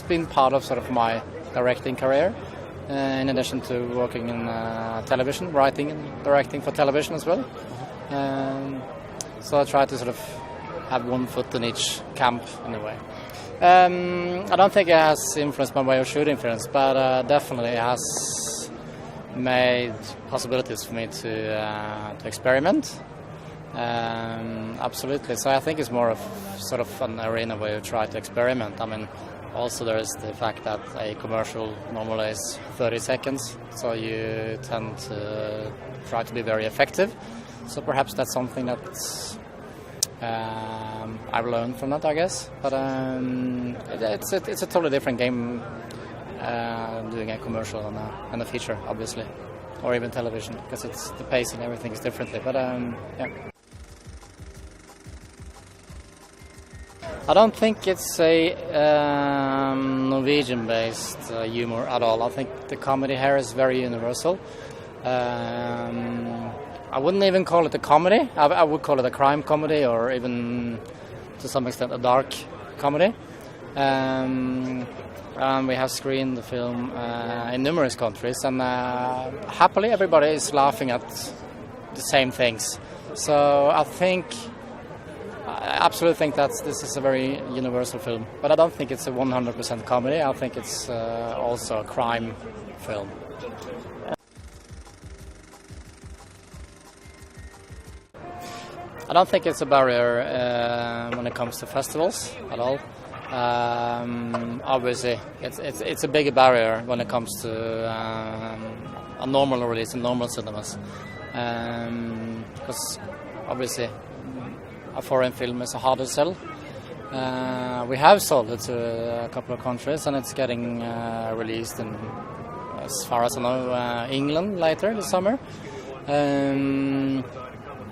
been part of sort of my directing career, in addition to working in television, writing and directing for television as well. So I try to sort of have one foot in each camp in a way. I don't think it has influenced my way of shooting films, but definitely it has made possibilities for me to experiment. Absolutely. So I think it's more of sort of an arena where you try to experiment. I mean, also there is the fact that a commercial normally is 30 seconds, so you tend to try to be very effective. So perhaps that's something that I've learned from that, I guess. But it's a totally different game doing a commercial and a feature, obviously, or even television, because it's the pace and everything is differently. But yeah. I don't think it's a Norwegian-based humor at all. I think the comedy here is very universal. I wouldn't even call it a comedy. I would call it a crime comedy, or even to some extent a dark comedy. And we have screened the film in numerous countries, and happily everybody is laughing at the same things. So I absolutely think that this is a very universal film. But I don't think it's a 100% comedy. I think it's also a crime film. I don't think it's a barrier when it comes to festivals at all. Obviously, it's a bigger barrier when it comes to a normal release in normal cinemas, because obviously a foreign film is harder to sell. We have sold it to a couple of countries, and it's getting released in, as far as I know, England later this summer.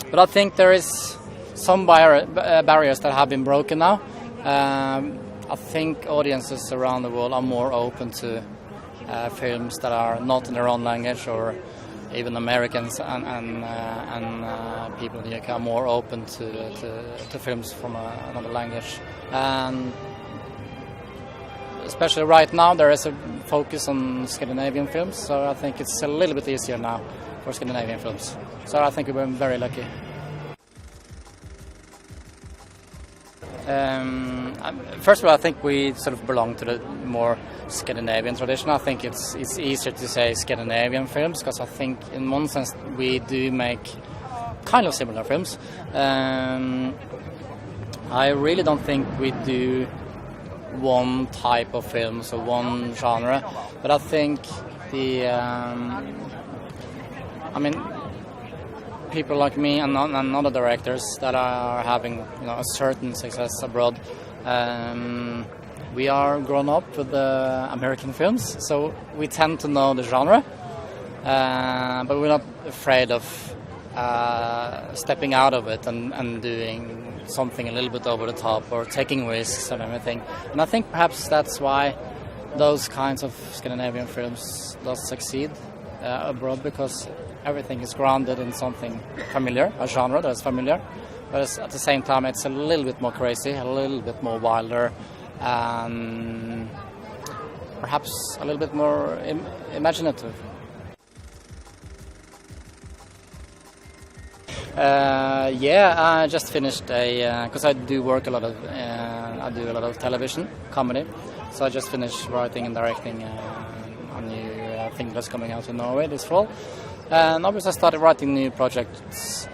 But I think there is some barriers that have been broken now. I think audiences around the world are more open to films that are not in their own language, or even Americans and people in the UK are more open to films from another language. And especially right now, there is a focus on Scandinavian films, so I think it's a little bit easier now for Scandinavian films. So I think we've been very lucky. First of all, I think we sort of belong to the more Scandinavian tradition. I think it's easier to say Scandinavian films, because I think in one sense we do make kind of similar films. I really don't think we do one type of films or one genre, but I think people like me and other directors that are having a certain success abroad, we are grown up with the American films, so we tend to know the genre, but we're not afraid of stepping out of it and doing something a little bit over the top, or taking risks and everything. And I think perhaps that's why those kinds of Scandinavian films does succeed abroad, because everything is grounded in something familiar, a genre that is familiar, but at the same time it's a little bit more crazy, a little bit more wilder, and perhaps a little bit more imaginative. I just finished because I do work a lot of, I do a lot of television, comedy, so I just finished writing and directing a new thing that's coming out in Norway this fall. And obviously I started writing new projects,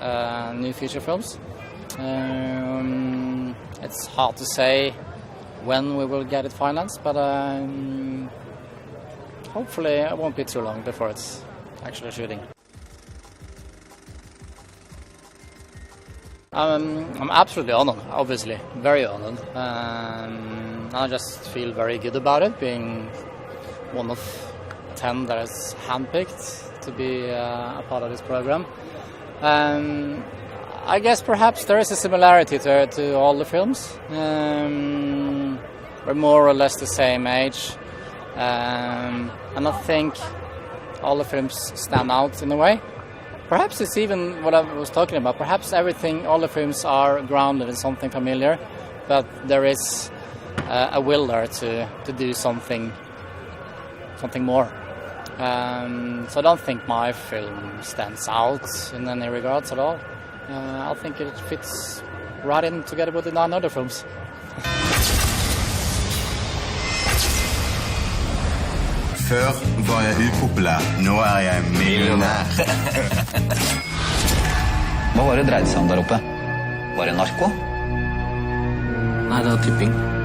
new feature films. It's hard to say when we will get it financed, but hopefully it won't be too long before it's actually shooting. I'm absolutely honored, obviously, very honored. I just feel very good about it, being one of 10 that is handpicked to be a part of this program. I guess perhaps there is a similarity to all the films. We're more or less the same age, and I think all the films stand out in a way. Perhaps it's even what I was talking about. Perhaps all the films are grounded in something familiar, but there is a will there to do something more. So I don't think my film stands out in any regards at all. I think it fits right in together with the 9 other films. Før var jeg upopulær, nå jeg millionær. Hva var det dreide seg om der oppe? Var det narko? Nei, det var tipping.